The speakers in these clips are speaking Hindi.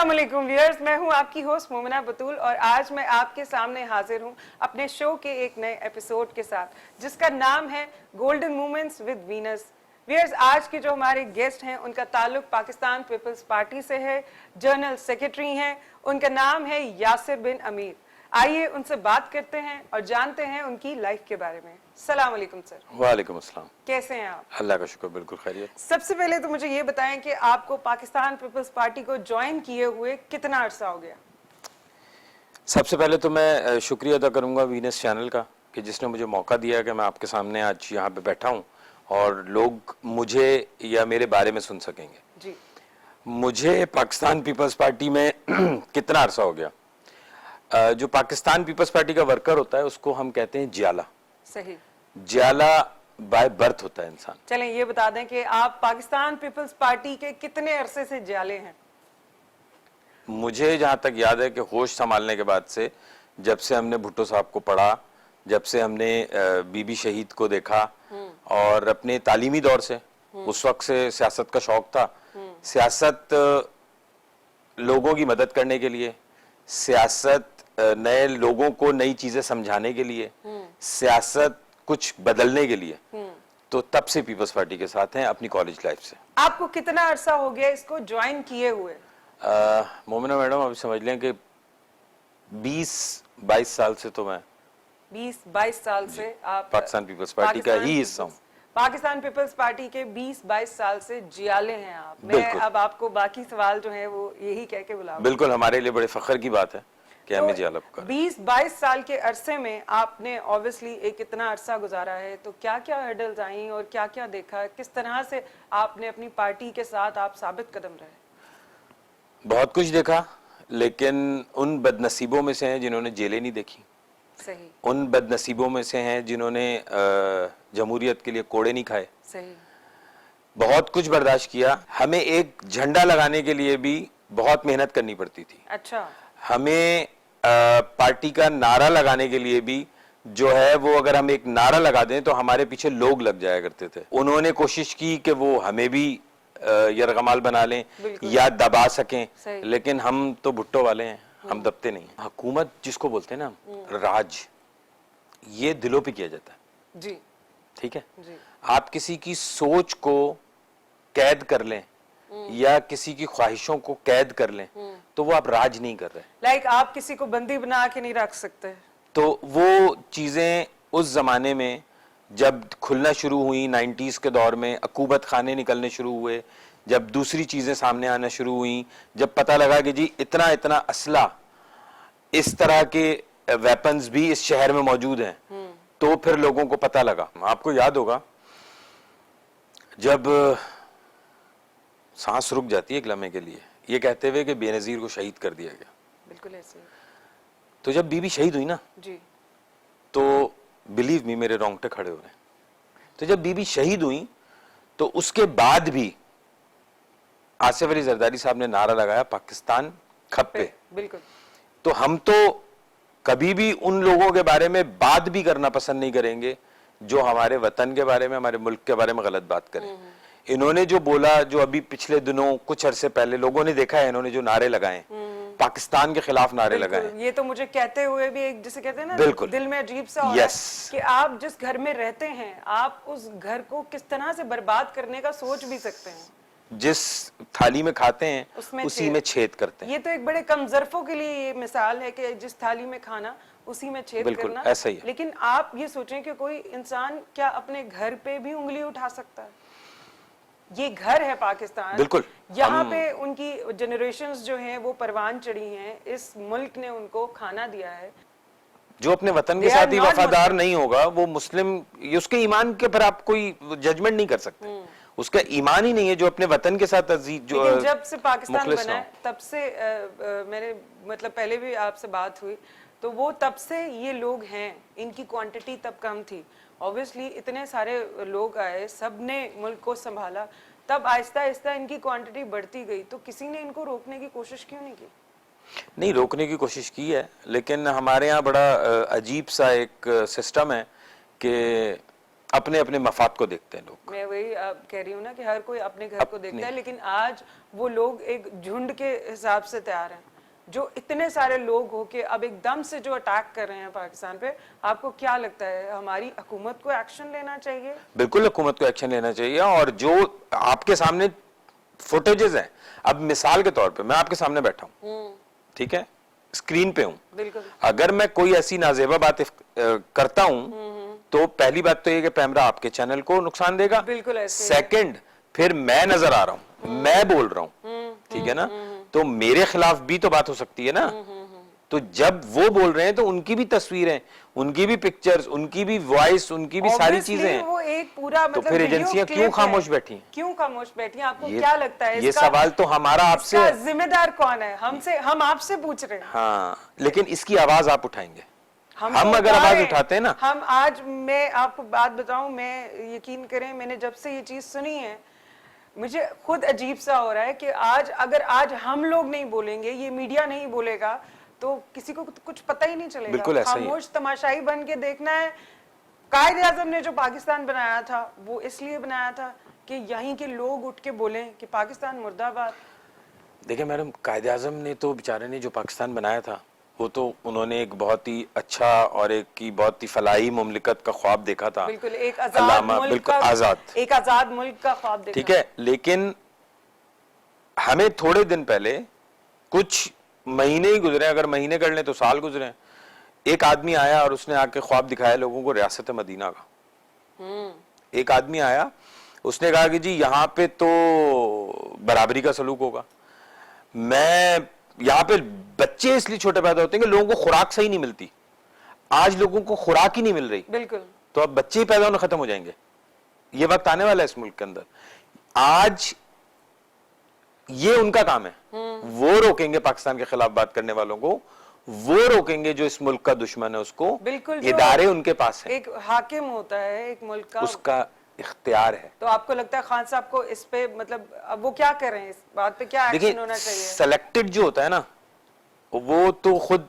अस्सलाम वालेकुम व्यूअर्स, मैं हूं आपकी होस्ट मोमिना बतूल और आज मैं आपके सामने हाजिर हूं अपने शो के एक नए एपिसोड के साथ जिसका नाम है golden moments with Venus. Viewers, आज के जो हमारे गेस्ट हैं उनका ताल्लुक पाकिस्तान पीपल्स पार्टी से है, जनरल सेक्रेटरी हैं, उनका नाम है यासिर बिन अमीर। आइए उनसे बात करते हैं और जानते हैं उनकी लाइफ के बारे में। सलाम वालेकुम सर। वालेकुम अस्सलाम। कैसे हैं आप? अल्लाह का शुक्र, बिल्कुल खैरियत। सबसे पहले तो मुझे ये बताएं कि आपको पाकिस्तान पीपल्स पार्टी को ज्वाइन किए हुए कितना अरसा हो गया? सबसे पहले तो मैं शुक्रिया अदा करूंगा वीनस चैनल का कि जिसने मुझे मौका दिया कि मैं आपके सामने आज यहाँ पे बैठा हूँ और लोग मुझे या मेरे बारे में सुन सकेंगे। जी। मुझे पाकिस्तान पीपल्स पार्टी में कितना अरसा हो गया? जो पाकिस्तान पीपल्स पार्टी का वर्कर होता है उसको हम कहते हैं जियाला। सही। जियाला बाय बर्थ होता है इंसान। चलें ये बता दें कि आप पाकिस्तान पीपल्स पार्टी के कितने अरसे से जियाले हैं? मुझे जहां तक याद है कि होश संभालने के बाद से, जब से हमने भुट्टो साहब को पढ़ा, जब से हमने बीबी शहीद को देखा और अपने तालीमी दौर से, उस वक्त से सियासत का शौक था। सियासत लोगों की मदद करने के लिए, सियासत नए लोगों को नई चीजें समझाने के लिए, सियासत कुछ बदलने के लिए, तो तब से पीपल्स पार्टी के साथ हैं अपनी कॉलेज लाइफ से। आपको कितना अरसा हो गया इसको ज्वाइन किए हुए? मोमिना मैडम, अभी समझ लें कि 20-22 साल से तो मैं 20-22 साल से आप पाकिस्तान पीपल्स पार्टी का ही हिस्सा हूँ। पाकिस्तान पीपल्स पार्टी के 20-22 साल से जियाले हैं आप। मैं अब आपको बाकी सवाल जो है वो यही कह के बुलाऊंगा। बिल्कुल, हमारे लिए बड़े फख्र की बात है कि हमें जियाला पुकारा। 20-22 साल के अरसे में आपने ऑब्वियसली एक इतना अरसा गुजारा है, तो क्या क्या हर्डल्स आई और क्या क्या देखा, किस तरह से आपने अपनी पार्टी के साथ आप साबित कदम रहे? बहुत कुछ देखा, लेकिन उन बदनसीबों में से हैं जिन्होंने जेलें नहीं देखी। सही। उन बदनसीबों में से हैं जिन्होंने जमहूरियत के लिए कोड़े नहीं खाए। सही। बहुत कुछ बर्दाश्त किया। हमें एक झंडा लगाने के लिए भी बहुत मेहनत करनी पड़ती थी। अच्छा। हमें पार्टी का नारा लगाने के लिए भी जो है वो, अगर हम एक नारा लगा दें तो हमारे पीछे लोग लग जाया करते थे। उन्होंने कोशिश की कि वो हमें भी यरगमाल बना लें या दबा सकें, लेकिन हम तो भुट्टो वाले हैं, हम दबते नहीं। हुकूमत जिसको बोलते हैं ना, राज, ये दिलों पे किया जाता है। जी। ठीक है जी। आप किसी की सोच को कैद कर लें या किसी की ख्वाहिशों को कैद कर लें तो वो आप राज नहीं कर रहे। लाइक आप किसी को बंदी बना के नहीं रख सकते। तो वो चीजें उस जमाने में जब खुलना शुरू हुई, 90s के दौर में अकूबत खाने निकलने शुरू हुए, जब दूसरी चीजें सामने आना शुरू हुई, जब पता लगा कि जी इतना इतना असला, इस तरह के वेपन्स भी इस शहर में मौजूद हैं, तो फिर लोगों को पता लगा। आपको याद होगा जब सांस रुक जाती है एक लम्हे के लिए, ये कहते हुए कि बेनजीर को शहीद कर दिया गया। बिल्कुल ऐसे। तो जब बीबी शहीद हुई ना जी, तो बिलीव मी, मेरे रोंगटे खड़े हो रहे हैं। तो जब बीबी शहीद हुई तो उसके बाद भी आसिफ अली जरदारी साहब ने नारा लगाया, पाकिस्तान खप्पे। बिल्कुल। तो हम तो कभी भी उन लोगों के बारे में बात भी करना पसंद नहीं करेंगे जो हमारे वतन के बारे में, हमारे मुल्क के बारे में गलत बात करें। इन्होंने जो बोला, जो अभी पिछले दिनों कुछ अरसे पहले लोगों ने देखा है, इन्होंने जो नारे लगाए, पाकिस्तान के खिलाफ नारे लगाए, ये तो मुझे कहते हुए भी एक, जिसे कहते हैं ना, बिल्कुल दिल में अजीब सा हो रहा है कि आप जिस घर में रहते हैं, आप उस घर को किस तरह से बर्बाद करने का सोच भी सकते हैं। जिस थाली में खाते हैं उसी में छेद करते हैं। ये तो एक बड़े कमजरफों के लिए ये मिसाल है कि जिस थाली में खाना उसी में छेद करना। ऐसा ही है। लेकिन आप ये सोचें कि कोई इंसान क्या अपने घर पे भी उंगली उठा सकता है? ये घर है पाकिस्तान, बिल्कुल। यहाँ पे उनकी जनरेशंस जो हैं वो परवान चढ़ी हैं, इस मुल्क ने उनको खाना दिया है। जो अपने वतन के साथ ही वफादार नहीं होगा वो मुस्लिम, उसके ईमान के पर आप कोई जजमेंट नहीं कर सकते। उसका ईमान ही नहीं है जो अपने वतन के साथ अजीज, जो जब से पाकिस्तान बना है तब से मैंने मतलब पहले भी आपसे बात हुई तो वो तब से ये लोग हैं, इनकी क्वांटिटी तब कम थी। ऑब्वियसली इतने सारे लोग आए, सब ने मुल्क को संभाला, तब आहिस्ता आहिस्ता इनकी क्वांटिटी बढ़ती गई। तो किसी ने इनको रोकने की कोशिश क्यों नहीं की? नहीं, रोकने की कोशिश की है, लेकिन हमारे यहाँ बड़ा अजीब सा एक सिस्टम है कि अपने अपने मफाद को देखते हैं लोग। मैं वही कह रही हूँ ना कि हर कोई अपने घर को देखता है, लेकिन आज वो लोग एक झुंड के हिसाब से तैयार हैं। जो इतने सारे लोग हो के अब एकदम से जो अटैक कर रहे हैं पाकिस्तान पे, आपको क्या लगता है हमारी हुकूमत को एक्शन लेना चाहिए? बिल्कुल हुकूमत को एक्शन लेना चाहिए, और जो आपके सामने फुटेजेस हैं, अब मिसाल के तौर पे मैं आपके सामने बैठा हूँ, ठीक है, स्क्रीन पे हूँ, बिल्कुल। अगर मैं कोई ऐसी नाजेबा बात करता हूँ तो पहली बात तो ये कि कैमरा आपके चैनल को नुकसान देगा, बिल्कुल ऐसे ही। सेकंड फिर मैं नजर आ रहा हूँ, मैं बोल रहा हूँ, ठीक है ना, तो मेरे खिलाफ भी तो बात हो सकती है ना। तो जब वो बोल रहे हैं तो उनकी भी तस्वीरें, उनकी भी पिक्चर्स, उनकी भी वॉइस, उनकी भी सारी Obviously, चीजें हैं। वो एक पूरा तो मतलब फिर वीडियो एजेंसियां क्लिप क्यों है। खामोश बैठी हैं? क्यों खामोश बैठी हैं? आपको क्या लगता है ये इसका सवाल तो हमारा आपसे इसका है। जिम्मेदार कौन है? हम आपसे पूछ रहे हैं। हाँ, लेकिन इसकी आवाज आप उठाएंगे। हम तो अगर उठा आवाज रहे हैं। उठाते हैं ना, हम आज, मैं आपको बात बताऊं, मैं यकीन करें, मैंने जब से ये चीज सुनी है मुझे खुद अजीब सा हो रहा है कि अगर आज हम लोग नहीं बोलेंगे, ये मीडिया नहीं बोलेगा, तो किसी को कुछ पता ही नहीं चलेगा। बिल्कुल ऐसा ही है। खामोश तमाशाई बन के देखना है। कायदे आजम ने जो पाकिस्तान बनाया था वो इसलिए बनाया था कि यहीं के लोग उठ के बोलें कि पाकिस्तान मुर्दाबाद। देखिए मैडम, कायदे आजम ने तो बेचारे ने जो पाकिस्तान बनाया था, वो तो उन्होंने एक बहुत ही अच्छा और एक की बहुत ही फलाही मुमलिकत का ख्वाब देखा था। बिल्कुल एक आजाद अल्लामा, मुल्क बिल्कुल का, आजाद, एक आजाद मुल्क का ख्वाब देखा। ठीक है, लेकिन हमें थोड़े दिन पहले, कुछ महीने ही गुजरे, अगर महीने कर लें तो साल गुजरे, एक आदमी आया और उसने आके ख्वाब दिखाया लोगों को रियासत मदीना का। एक आदमी आया, उसने कहा कि जी यहाँ पे तो बराबरी का सलूक होगा, मैं यहाँ पे बच्चे इसलिए छोटे पैदा होते हैं कि लोगों को खुराक सही नहीं मिलती, आज लोगों को खुराक ही नहीं मिल रही, बिल्कुल, तो अब बच्चे ही पैदा होना खत्म हो जाएंगे। ये वक्त आने वाला है इस मुल्क के अंदर। आज ये उनका काम है, वो रोकेंगे पाकिस्तान के खिलाफ बात करने वालों को, वो रोकेंगे जो इस मुल्क का दुश्मन है उसको। बिल्कुल, इदारे उनके पास है, एक हाकिम होता है एक मुल्क का, उसका इख्तियार है। तो आपको लगता है खान साहब को इस पे, मतलब अब वो क्या कर रहे हैं, इस बात पे क्या एक्शन होना चाहिए? सेलेक्टेड जो होता है ना, वो तो खुद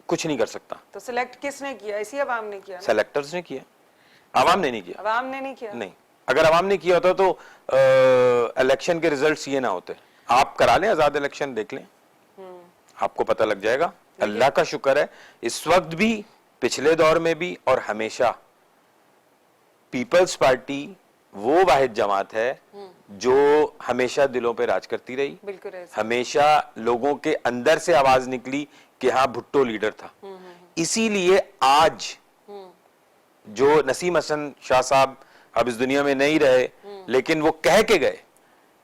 कुछ नहीं कर सकता। तो सिलेक्ट किसने किया? इसी अवाम ने किया ना? सेलेक्टर्स ने किया, आवाम ने नहीं किया। अवाम ने नहीं किया? नहीं, अगर अवाम ने किया होता तो इलेक्शन के रिजल्ट्स ये ना होते। आप करा लें आजाद इलेक्शन, देख लें, आपको पता लग जाएगा। अल्लाह का शुक्र है इस वक्त भी, पिछले दौर में भी और हमेशा पीपल्स पार्टी वो वाहिद जमात है जो हमेशा दिलों पे राज करती रही। बिल्कुल ऐसा। हमेशा लोगों के अंदर से आवाज निकली कि हाँ भुट्टो लीडर था। इसीलिए आज जो नसीम हसन शाह साहब अब इस दुनिया में नहीं रहे, लेकिन वो कह के गए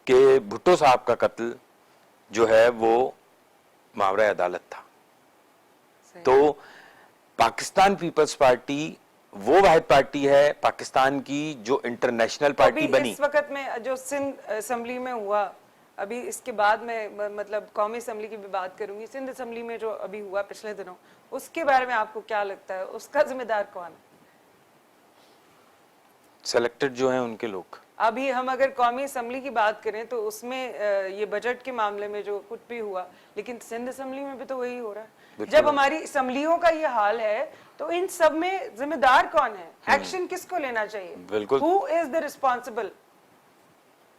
कि भुट्टो साहब का कत्ल जो है वो मावरा अदालत था। तो पाकिस्तान पीपल्स पार्टी वो वाहिद पार्टी है पाकिस्तान की जो इंटरनेशनल पार्टी बनी। इस वक्त में जो सिंध असेंबली में हुआ, अभी इसके बाद में मतलब कौमी असेंबली की भी बात करूंगी, सिंध असेंबली में जो अभी हुआ पिछले दिनों, उसके बारे में आपको क्या लगता है? उसका जिम्मेदार कौन है? सेलेक्टेड जो है उनके लोग। अभी हम अगर कौमी असेंबली की बात करें तो उसमें ये बजट के मामले में जो कुछ भी हुआ, लेकिन सिंध असेंबली में भी तो वही हो रहा है। जब हमारी असेंबलियों का ये हाल है तो इन सब में जिम्मेदार कौन है? एक्शन किसको लेना चाहिए? बिल्कुल। Who is the responsible?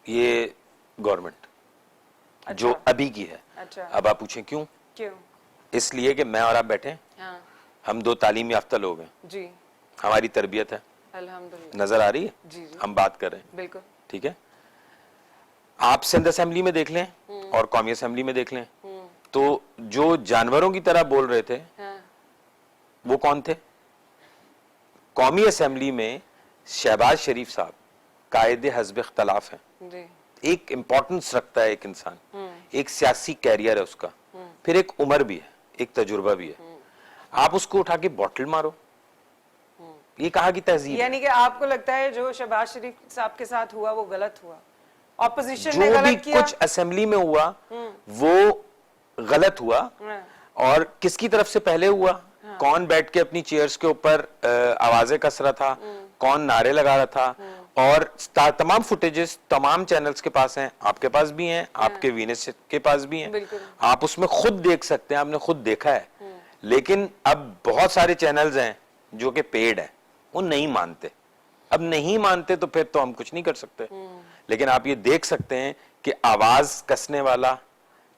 ये गवर्नमेंट जो अभी की है। अच्छा। अब आप पूछें क्यों? क्यों? इसलिए कि मैं और आप बैठे हैं, हाँ हम दो तालीम याफ्ता लोग हैं, जी, हमारी तरबियत है, अल्हम्दुलिल्लाह, नजर आ रही है, जी जी, हम बात कर रहे हैं, बिल्कुल, ठीक है। आप सिंध असेंबली में देख लें और कौमी असेंबली में देख लें, तो जो जानवरों की तरह बोल रहे थे हाँ, वो कौन थे? कौमी असेंबली में शहबाज शरीफ साहब कायदे हज़्ब इख्तलाफ हैं, जी, एक इंपॉर्टेंस रखता है एक इंसान, एक सियासी कैरियर है उसका, फिर एक उम्र भी है, एक तजुर्बा भी है। आप उसको उठा के बॉटल मारो, ये कहा कि तहजीब। यानी कि आपको लगता है जो शहबाज शरीफ साहब के साथ हुआ वो गलत हुआ, ऑपोजिशन ने जो भी गलत किया? कुछ असेंबली में हुआ वो गलत हुआ। हाँ, और किसकी तरफ से पहले हुआ? कौन बैठ के अपनी चेयर्स के ऊपर आवाजें कस रहा था, कौन नारे लगा रहा था, और तमाम फुटेजेस तमाम चैनल्स के पास हैं, आपके पास भी हैं, आपके वीनस के पास भी हैं, बिल्कुल। आप उसमें खुद देख सकते हैं, आपने खुद देखा है। लेकिन अब बहुत सारे चैनल्स हैं जो कि पेड है, वो नहीं मानते। अब नहीं मानते तो फिर तो हम कुछ नहीं कर सकते। लेकिन आप ये देख सकते हैं कि आवाज कसने वाला,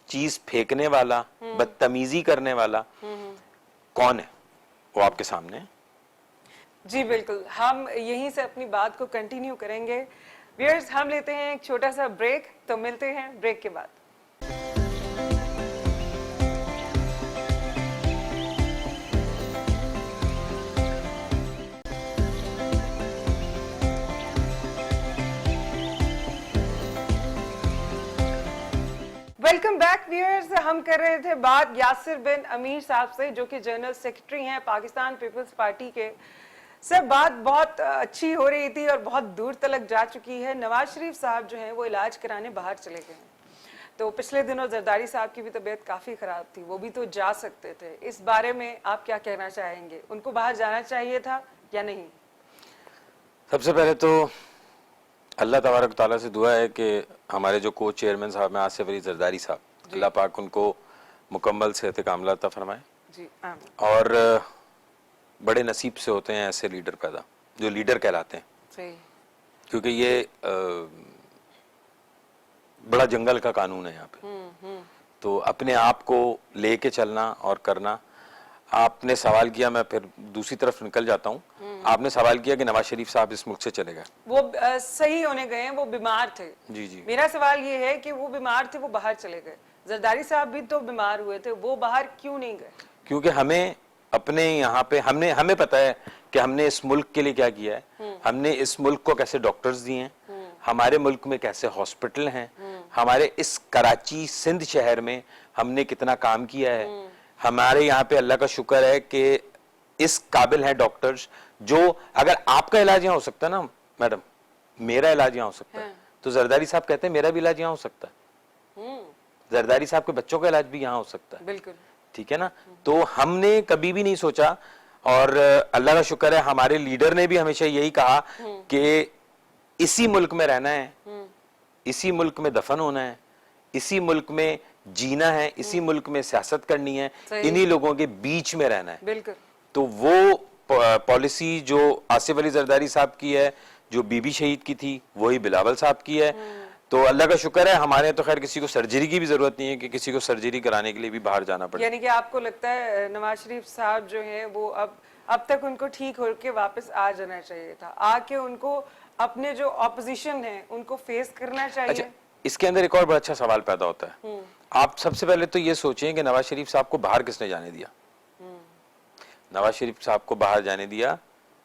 चीज फेंकने वाला, बदतमीजी करने वाला कौन है, वो आपके सामने है। जी बिल्कुल, हम यहीं से अपनी बात को कंटिन्यू करेंगे। व्यूअर्स, हम लेते हैं एक छोटा सा ब्रेक, तो मिलते हैं ब्रेक के बाद। वेलकम बैक व्यूअर्स, हम कर रहे थे बात यासिर बिन अमीर साहब से, जो कि जनरल सेक्रेटरी हैं पाकिस्तान पीपल्स पार्टी के। सर, बात बहुत अच्छी हो रही थी और बहुत दूर तक जा चुकी है। नवाज शरीफ साहब जो हैं वो इलाज कराने बाहर चले गए हैं। तो पिछले दिनों जरदारी साहब की भी तबीयत काफी खराब थी, वो भी तो जा सकते थे। इस बारे में आप क्या कहना चाहेंगे? उनको बाहर जाना चाहिए था या नहीं? सबसे पहले तो अल्लाह तबारक ताला से दुआ है कि हमारे जो को चेयरमैन साहब हैं आसिफ अली जरदारी साहब, अल्लाह पाक उनको मुकम्मल सेहत कामिला अता फरमाए। जी आमीन। और बड़े नसीब से होते हैं ऐसे लीडर पैदा, जो लीडर कहलाते हैं। सही। क्योंकि ये बड़ा जंगल का कानून है यहाँ पे। तो अपने आप को लेके चलना और करना। आपने सवाल किया, मैं फिर दूसरी तरफ निकल जाता हूँ। आपने सवाल किया कि नवाज शरीफ साहब इस मुल्क से चले गए। वो सही होने गए हैं, वो बीमार थे। जी जी। मेरा सवाल ये है कि वो बीमार थे, वो बाहर चले गए। जरदारी साहब भी तो बीमार हुए थे, वो बाहर क्यों नहीं गए? क्योंकि हमें अपने यहाँ पे हमें पता है कि हमने इस मुल्क के लिए क्या किया है। हमने इस मुल्क को कैसे डॉक्टर्स दिए हैं, हमारे मुल्क में कैसे हॉस्पिटल हैं, हमारे इस कराची सिंध शहर में हमने कितना काम किया है। हमारे यहाँ पे अल्लाह का शुक्र है कि इस काबिल हैं डॉक्टर्स, जो अगर आपका इलाज यहाँ हो सकता है ना मैडम, मेरा इलाज यहाँ हो सकता है, तो जरदारी साहब कहते हैं मेरा भी इलाज यहाँ हो सकता है, जरदारी साहब के बच्चों का इलाज भी यहाँ हो सकता है। बिल्कुल। ठीक है ना। तो हमने कभी भी नहीं सोचा, और अल्लाह का शुक्र है हमारे लीडर ने भी हमेशा यही कहा कि इसी मुल्क में रहना है, इसी मुल्क में दफन होना है, इसी मुल्क में जीना है, इसी मुल्क में सियासत करनी है, इन्हीं लोगों के बीच में रहना है। बिल्कुल। तो वो पॉलिसी जो आसिफ अली जरदारी साहब की है, जो बीबी शहीद की थी, वही बिलावल साहब की है। तो अल्लाह का शुक्र है हमारे तो खैर किसी को सर्जरी की भी जरूरत नहीं है कि किसी को सर्जरी कराने के लिए भी बाहर जाना पड़े। यानी कि आपको लगता है नवाज शरीफ साहब जो हैं वो अब तक उनको ठीक होकर वापस आ जाना चाहिए था, आके उनको अपने जो ऑपोजिशन है उनको फेस करना चाहिए। अच्छा, इसके अंदर एक और बड़ा अच्छा सवाल पैदा होता है। आप सबसे पहले तो ये सोचें कि नवाज शरीफ साहब को बाहर किसने जाने दिया? नवाज शरीफ साहब को बाहर जाने दिया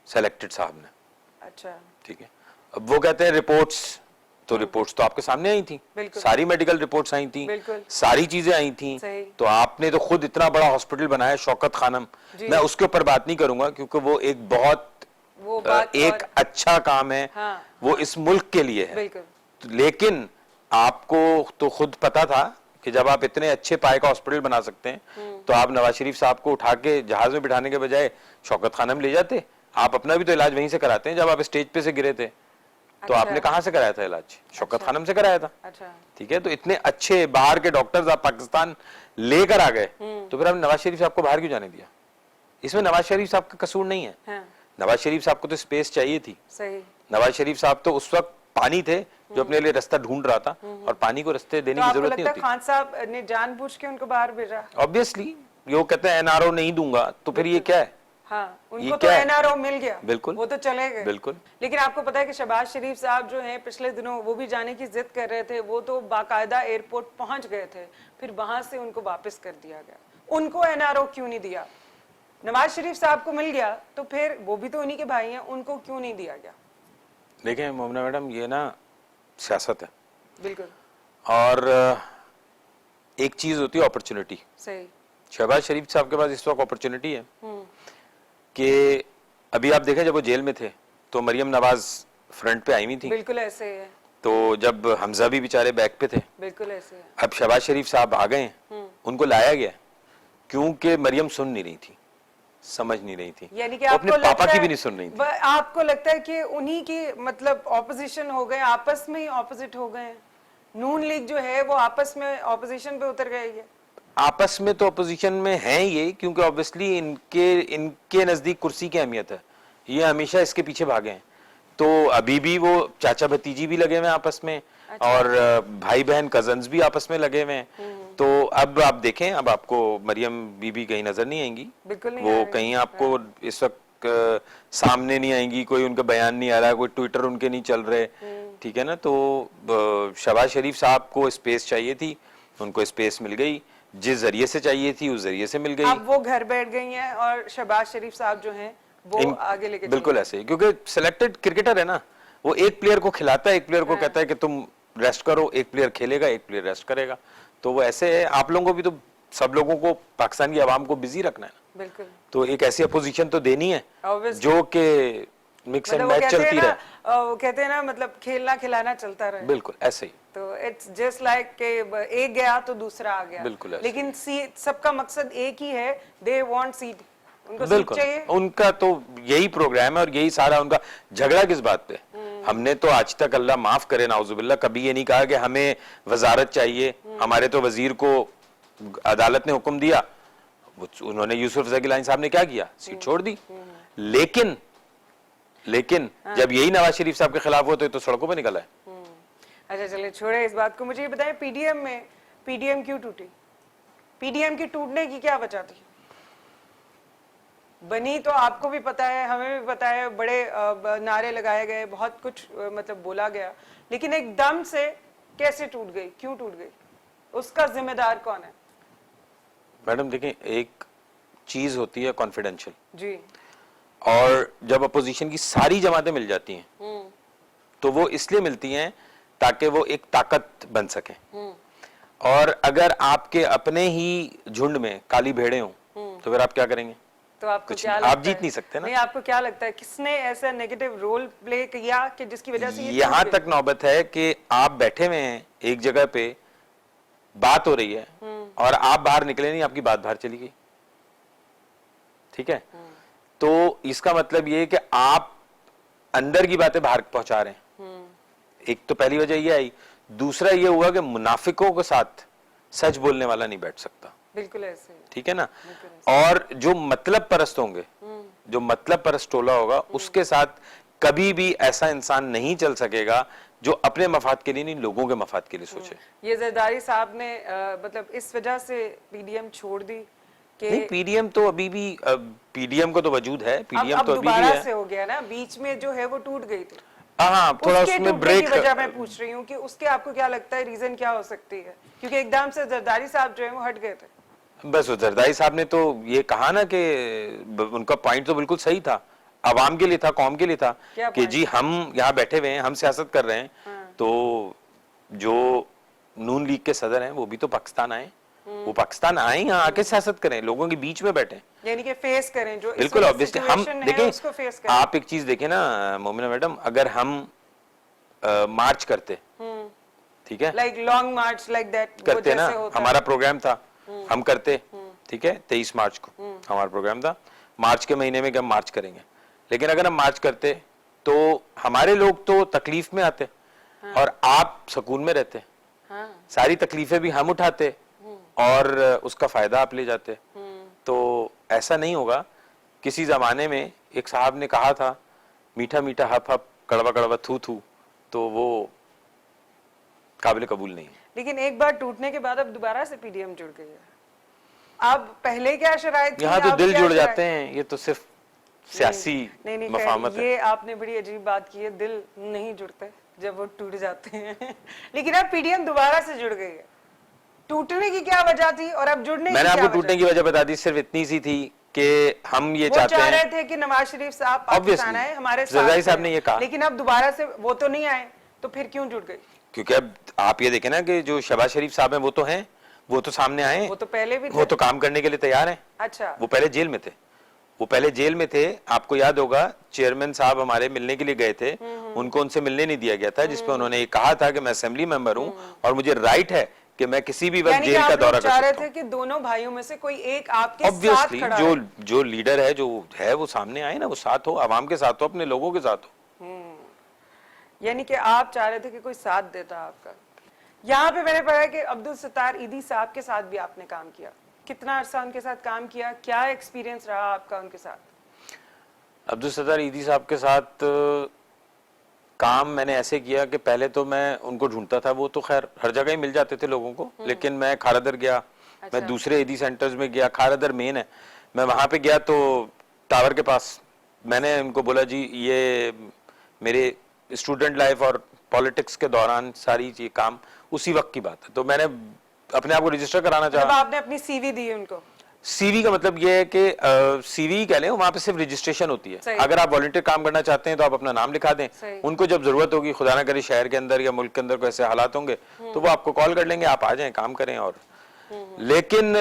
सेलेक्टेड साहब ने। अच्छा। ठीक है। अब वो कहते हैं रिपोर्ट्स, तो रिपोर्ट्स तो आपके सामने आई थी, सारी मेडिकल रिपोर्ट्स आई थी, सारी चीजें आई थी। तो आपने तो खुद इतना बड़ा हॉस्पिटल बनाया शौकत खानम, मैं उसके ऊपर बात नहीं करूंगा क्योंकि वो एक बहुत एक अच्छा काम है। हाँ, वो इस मुल्क के लिए है। लेकिन आपको तो खुद पता था कि जब आप इतने अच्छे पाए का हॉस्पिटल बना सकते हैं तो आप नवाज शरीफ साहब को उठा के जहाज में बिठाने के बजाय शौकत खानम ले जाते। आप अपना भी तो इलाज वहीं से कराते हैं। जब आप स्टेज पे से गिरे थे तो आपने कहां से कराया था इलाज? शौकत खानम से कराया था। ठीक है। तो इतने अच्छे बाहर के डॉक्टर्स आप पाकिस्तान लेकर आ गए, तो फिर आपने नवाज शरीफ साहब को बाहर क्यों जाने दिया? इसमें नवाज शरीफ साहब का कसूर नहीं है। हाँ। नवाज शरीफ साहब को तो स्पेस चाहिए थी। सही। नवाज शरीफ साहब तो उस वक्त पानी थे जो अपने लिए रास्ता ढूंढ रहा था, और पानी को रास्ते देने की जरूरत नहीं होती। खान साहब ने जानबूझ के उनको बाहर भेजा। ऑब्वियसली वो कहते हैं एनआरओ नहीं दूंगा, तो फिर ये क्या है? हाँ, उनको तो एनआरओ मिल गया। बिल्कुल। वो तो चले गए। बिल्कुल। लेकिन आपको पता है कि शहबाज शरीफ साहब जो हैं पिछले दिनों वो भी जाने की जिद कर रहे थे। वो तो बाकायदा एयरपोर्ट पहुंच गए थे, फिर वहां से उनको वापस कर दिया गया। उनको एनआरओ क्यों नहीं दिया? नवाज शरीफ साहब को मिल गया तो फिर वो भी तो उन्हीं के भाई हैं, उनको क्यों नहीं दिया गया? देखिए मोमना मैडम, ये ना सियासत है। बिल्कुल। और एक चीज होती है अपॉर्चुनिटी। सही। शहबाज शरीफ साहब के पास इस वक्त अपॉर्चुनिटी है कि अभी आप देखें जब वो जेल में थे तो मरियम नवाज फ्रंट पे आई हुई थी। बिल्कुल ऐसे है। तो जब हमजा भी बेचारे बैक पे थे। बिल्कुल ऐसे है। अब शहबाज शरीफ साहब आ गए, उनको लाया गया क्योंकि मरियम सुन नहीं रही थी, समझ नहीं रही थी। यानी कि अपने पापा की भी नहीं सुन रही थी। आपको लगता है कि उन्हीं की मतलब ऑपोजिशन हो गए, आपस में ही ऑपोजिट हो गए? नून लीग जो है वो आपस में ऑपोजिशन पे उतर गई है। आपस में तो अपोजिशन में है ये, क्योंकि ऑब्वियसली इनके नजदीक कुर्सी की अहमियत है, ये हमेशा इसके पीछे भागे हैं। तो अभी भी वो चाचा भतीजी भी लगे हुए हैं आपस में, और भाई बहन कजन्स भी आपस में लगे हुए हैं। तो अब आप देखें, अब आपको मरियम बीबी कहीं नजर नहीं आएंगी, बिल्कुल नहीं वो आएंगी। कहीं आपको इस वक्त सामने नहीं आएंगी, कोई उनका बयान नहीं आ रहा, कोई ट्विटर उनके नहीं चल रहे, ठीक है ना। तो शहबाज शरीफ साहब को स्पेस चाहिए थी, उनको स्पेस मिल गई, जिस जरिए से चाहिए थी उस जरिए से मिल गई। अब वो घर बैठ गई हैं और शहबाज शरीफ साहब जो हैं वो आगे लेके बिल्कुल ऐसे ही, क्योंकि सिलेक्टेड क्रिकेटर है ना, वो एक प्लेयर को खिलाता है, एक प्लेयर को कहता है कि तुम रेस्ट करो, एक प्लेयर खेलेगा, एक प्लेयर रेस्ट करेगा। तो वो ऐसे है, आप लोगों को भी तो, सब लोगों को, पाकिस्तान की आवाम को बिजी रखना है ना। बिल्कुल। तो एक ऐसी अपोजिशन तो देनी है Obviously। जो कि मिक्स एंड मतलब वो मैच कहते हैं चलती ना, रहे। वो कहते हैं ना, मतलब खेलना खिलाना चलता रहे। बिल्कुल ऐसे ही। तो इट्स जस्ट लाइक के एक गया तो दूसरा आ गया। बिल्कुल ऐसे। लेकिन सबका मकसद एक ही है, दे वांट सीट, उनको सीट बिल्कुल, चाहिए। उनका तो यही प्रोग्राम है और यही सारा उनका झगड़ा किस बात पे। हमने तो आज तक, अल्लाह माफ करे नाउजुबिल्लाह, कभी ये नहीं कहा कि हमें वजारत चाहिए। हमारे तो वजीर को अदालत ने हुक्म दिया, उन्होंने यूसुफ ज़कीलानी साहब ने क्या किया, सीट छोड़ दी। लेकिन जब यही नवाज शरीफ साहब के खिलाफ होते तो सड़कों पे निकला है। अच्छा चलिए, छोड़े इस बात को, मुझे ये बताएं, पीडीएम में पीडीएम क्यों टूटी? पीडीएम की टूटने की क्या वजह थी? बनी तो आपको भी पता है, हमें भी पता है, बड़े नारे लगाए गए, बहुत कुछ मतलब बोला गया, लेकिन एकदम से कैसे टूट गई, क्यों टूट गई, उसका जिम्मेदार कौन है? मैडम देखिए, एक चीज होती है कॉन्फिडेंशियल जी। और जब अपोजिशन की सारी जमातें मिल जाती हैं तो वो इसलिए मिलती हैं ताकि वो एक ताकत बन सके। और अगर आपके अपने ही झुंड में काली भेड़े हों तो फिर आप क्या करेंगे? तो आपको कुछ क्या नहीं, लगता आप जीत है? नहीं सकते ना। नहीं, आपको क्या लगता है किसने ऐसा नेगेटिव रोल प्ले किया कि जिसकी वजह से ये यहां टूट तक नौबत है कि आप बैठे हुए हैं एक जगह पे, बात हो रही है और आप बाहर निकले नहीं, आपकी बात बाहर चली गई, ठीक है। तो इसका मतलब ये है कि आप अंदर की बातें बाहर पहुंचा रहे हैं। एक तो पहली वजह ये आई, दूसरा ये हुआ कि मुनाफिकों के साथ सच बोलने वाला नहीं बैठ सकता, बिल्कुल ऐसे ही। ठीक है ना। और जो मतलब परस्त होंगे, जो मतलब परस्त टोला होगा, उसके साथ कभी भी ऐसा इंसान नहीं चल सकेगा जो अपने मफाद के लिए नहीं, लोगों के मफाद के लिए सोचे। ये जरदारी साहब ने मतलब इस वजह से पीडीएम छोड़ दी कि नहीं, पीडीएम तो अभी भी, पीडीएम को तो वजूद है, पीडीएम अब तो अभी भी दोबारा है। से हो गया ना, बीच में जो है वो टूट गई थी। हाँ, थोड़ा उसके उसमें टूटने ब्रेक। की वजह मैं पूछ रही हूँ कि उसके आपको क्या लगता है, रीजन क्या हो सकती है? क्योंकि एकदम से जरदारी साहब जो है वो हट गए थे। बस जरदारी साहब ने तो ये कहा ना कि उनका पॉइंट तो बिल्कुल सही था, अवाम के लिए था, कौम के लिए था कि जी हम यहाँ बैठे हुए हैं, हम सियासत कर रहे हैं। तो जो नून लीग के सदर हैं वो भी तो पाकिस्तान आए, वो पाकिस्तान आए, यहाँ आके सियासत करें, लोगों के बीच में बैठे, यानी कि फेस करें जो बिल्कुल ऑब्वियसली। हम देखें, उसको फेस करें। आप एक चीज देखें ना मोमिना मैडम, अगर हम मार्च करते, ठीक है, like long March like that करते ना, हमारा प्रोग्राम था, हम करते, ठीक है, 23 मार्च को हमारा प्रोग्राम था, मार्च के महीने में कि हम मार्च करेंगे। लेकिन अगर हम मार्च करते तो हमारे लोग तो तकलीफ में आते और आप सुकून में रहते। सारी तकलीफें भी हम उठाते और उसका फायदा आप ले जाते। तो ऐसा नहीं होगा। किसी जमाने में एक साहब ने कहा था, मीठा मीठा हप हप, कड़वा कड़वा थू थू, तो वो काबिल कबूल नहीं है। लेकिन एक बार टूटने के बाद अब दोबारा से पीडीएम जुड़ गई है। अब पहले क्या शराइत थी, यहाँ तो अब दिल क्या जुड़ शराइत? जाते हैं, ये तो सिर्फ सियासी नहीं, मफाहमत है। ये आपने बड़ी अजीब बात की है, दिल नहीं जुड़ते जब वो टूट जाते हैं। लेकिन अब पीडीएम दोबारा से जुड़ गई है। टूटने की क्या वजह थी और अब जुड़ने की मैंने क्या आपको वजह? टूटने की वजह बता दी, सिर्फ इतनी सी थी कि हम ये वो चाहते चाह हैं। रहे थे कि नवाज शरीफ साहब पाकिस्तान आए, हमारे साथ जरदारी साहब रहे। ने ये कहा, लेकिन अब दोबारा से वो तो नहीं आए, तो फिर क्यों जुड़ गई? क्योंकि अब आप ये देखें ना कि जो शहबाज शरीफ साहब हैं वो तो हैं, वो तो सामने आए, वो तो पहले भी वो थे। तो काम करने के लिए तैयार हैं। अच्छा, वो पहले जेल में थे, वो पहले जेल में थे। आपको याद होगा चेयरमैन साहब हमारे मिलने के लिए गए थे, उनको उनसे मिलने नहीं दिया गया था, जिसपे उन्होंने ये कहा था कि मैं असेंबली मेंबर हूं और मुझे राइट है कि मैं किसी भी वक्त यानी कि जेल का आप दौरा लोग कर चाह रहे सकता थे हूं। कि दोनों भाइयों में से कोई एक आपके साथ ऑब्वियसली खड़ा जो रहे। जो लीडर है, जो है, वो सामने आए ना, वो साथ हो, आवाम के साथ हो, अपने लोगों के साथ हो। यानी कि आप चाह रहे थे कि कोई साथ देता आपका। यहाँ पे मैंने पढ़ा कि अब्दुल सत्तार ईदी साहब के साथ भी आपने काम किया। कितना अरसा उनके साथ काम किया, क्या एक्सपीरियंस रहा आपका उनके साथ? अब्दुल सत्तार ईदी साहब के साथ काम मैंने ऐसे किया कि पहले तो मैं उनको ढूंढता था, वो तो खैर हर जगह ही मिल जाते थे लोगों को, लेकिन मैं खारदर गया, मैं दूसरे ईदी सेंटर्स में गया, खारदर मेन है, मैं वहां पे गया तो टावर के पास मैंने उनको बोला जी ये मेरे स्टूडेंट लाइफ और पॉलिटिक्स के दौरान सारी ये काम उसी वक्त की बात है, तो मैंने अपने आप को रजिस्टर कराना मतलब चाहा। आपने अपनी सीवी दी उनको? सीवी का मतलब ये है कि सीवी कह लें, वहां पे सिर्फ रजिस्ट्रेशन होती है। अगर आप वॉलंटियर काम करना चाहते हैं तो आप अपना नाम लिखा दें, उनको जब जरूरत होगी, खुदा ना करे शहर के अंदर या मुल्क के अंदर कोई ऐसे हालात होंगे तो वो आपको कॉल कर लेंगे, आप आ जाएं काम करें। और लेकिन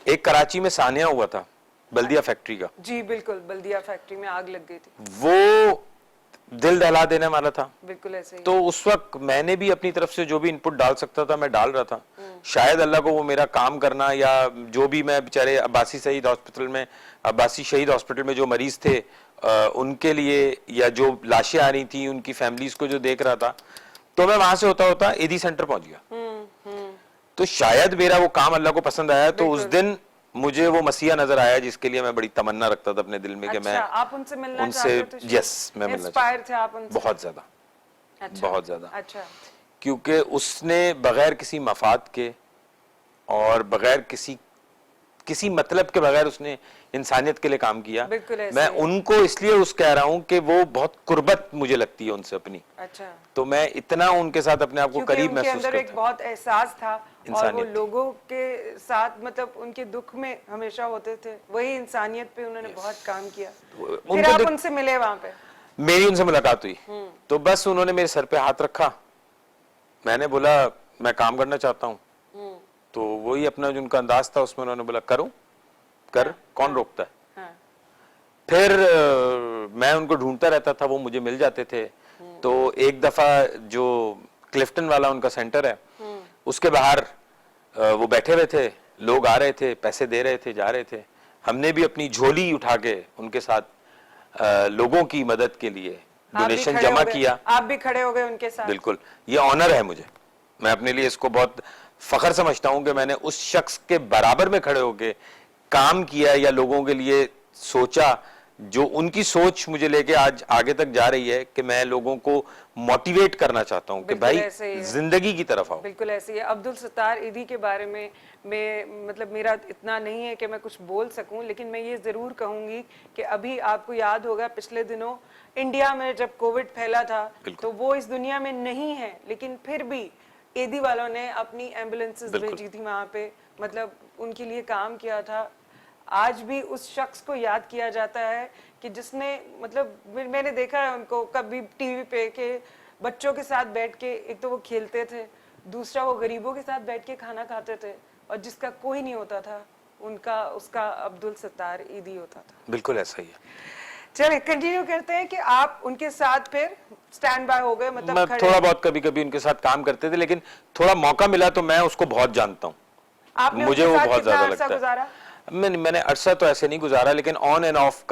एक कराची में सानिया हुआ था बल्दिया फैक्ट्री का, जी बिल्कुल, बल्दिया फैक्ट्री में आग लग गई थी, वो दिल दहला देने वाला था। बिल्कुल ऐसे ही। तो उस वक्त मैंने भी अपनी तरफ से जो भी इनपुट डाल सकता था मैं डाल रहा था। शायद अल्लाह को वो मेरा काम करना, या जो भी मैं बेचारे अब्बासी शहीद हॉस्पिटल में, अब्बासी शहीद हॉस्पिटल में जो मरीज थे उनके लिए, या जो लाशें आ रही थी उनकी फैमिलीज को जो देख रहा था, तो मैं वहां से होता होता ईदी सेंटर पहुंच गया। तो शायद मेरा वो काम अल्लाह को पसंद आया, तो उस दिन मुझे वो मसीहा नजर आया जिसके लिए मैं बड़ी तमन्ना रखता था अपने दिल में कि मैं आप उनसे मिलना उनसे, चाहते थे? यस, मैं मिलना इंस्पायर थे आप उनसे? बहुत ज्यादा, बहुत ज्यादा। अच्छा, क्योंकि उसने बगैर किसी मफाद के और बगैर किसी मतलब के बगैर उसने इंसानियत के लिए काम किया। मैं उनको इसलिए उस कह रहा हूं कि वो बहुत कुर्बत मुझे लगती है उनसे अपनी। अच्छा, तो मैं इतना उनके साथ अपने आप को करीब महसूस करता हूं। एक बहुत एहसास था और वो लोगों के साथ, मतलब उनके दुख में हमेशा होते थे, वही इंसानियत पे उन्होंने बहुत काम किया। फिर आप उनसे मिले वहां पे? मेरी उनसे मुलाकात हुई तो बस उन्होंने मेरे सर पे हाथ रखा, मैंने बोला मैं काम करना चाहता हूँ, तो वही अपना जो उनका अंदाज था उसमें उन्होंने बोला करो कर, कौन रोकता है। फिर मैं उनको ढूंढता रहता था, वो मुझे मिल जाते थे। तो एक दफा जो क्लिफ्टन वाला उनका सेंटर है उसके बाहर वो बैठे हुए थे, लोग आ रहे थे, पैसे दे रहे थे, जा रहे थे, हमने भी अपनी झोली उठा के उनके साथ लोगों की मदद के लिए डोनेशन जमा किया। आप भी खड़े हो गए उनके साथ? बिल्कुल, ये ऑनर है मुझे, मैं अपने लिए इसको बहुत फख्र समझता हूं कि मैंने उस शख्स के बराबर में खड़े होके काम किया या लोगों के लिए सोचा, जो उनकी सोच मुझे लेके आज आगे तक जा रही है कि मैं लोगों को मोटिवेट करना चाहता हूं कि भाई जिंदगी की तरफ आओ। बिल्कुल ऐसे ही है। अब्दुल सत्तार ईदी के बारे में मतलब मेरा इतना नहीं है कि मैं कुछ बोल सकूं, लेकिन मैं ये जरूर कहूंगी कि अभी आपको याद होगा पिछले दिनों इंडिया में जब कोविड फैला था तो वो इस दुनिया में नहीं है, लेकिन फिर भी ईदी वालों ने अपनी एम्बुलेंसेस भेजी थी वहां पे, मतलब उनके लिए काम किया था। आज भी उस शख्स को याद किया जाता है कि जिसने, मतलब मैंने देखा है उनको कभी टीवी पे के बच्चों के साथ बैठ के, एक तो वो खेलते थे, दूसरा वो गरीबों के साथ बैठ के खाना खाते थे, और जिसका कोई नहीं होता था उनका उसका अब्दुल सत्तार ईदी होता था। बिल्कुल ऐसा ही है। चलिए कंटिन्यू करते हैं कि आप उनके साथ फिर स्टैंड बाय हो गए, मतलब मैं थोड़ा बहुत कभी कभी उनके साथ काम करते थे, लेकिन थोड़ा मौका मिला तो मैं उसको बहुत जानता हूँ, मुझे वो बहुत ज्यादा लगता है। मैंने अरसा तो ऐसे नहीं गुजारा, लेकिन ऑन एंड ऑफ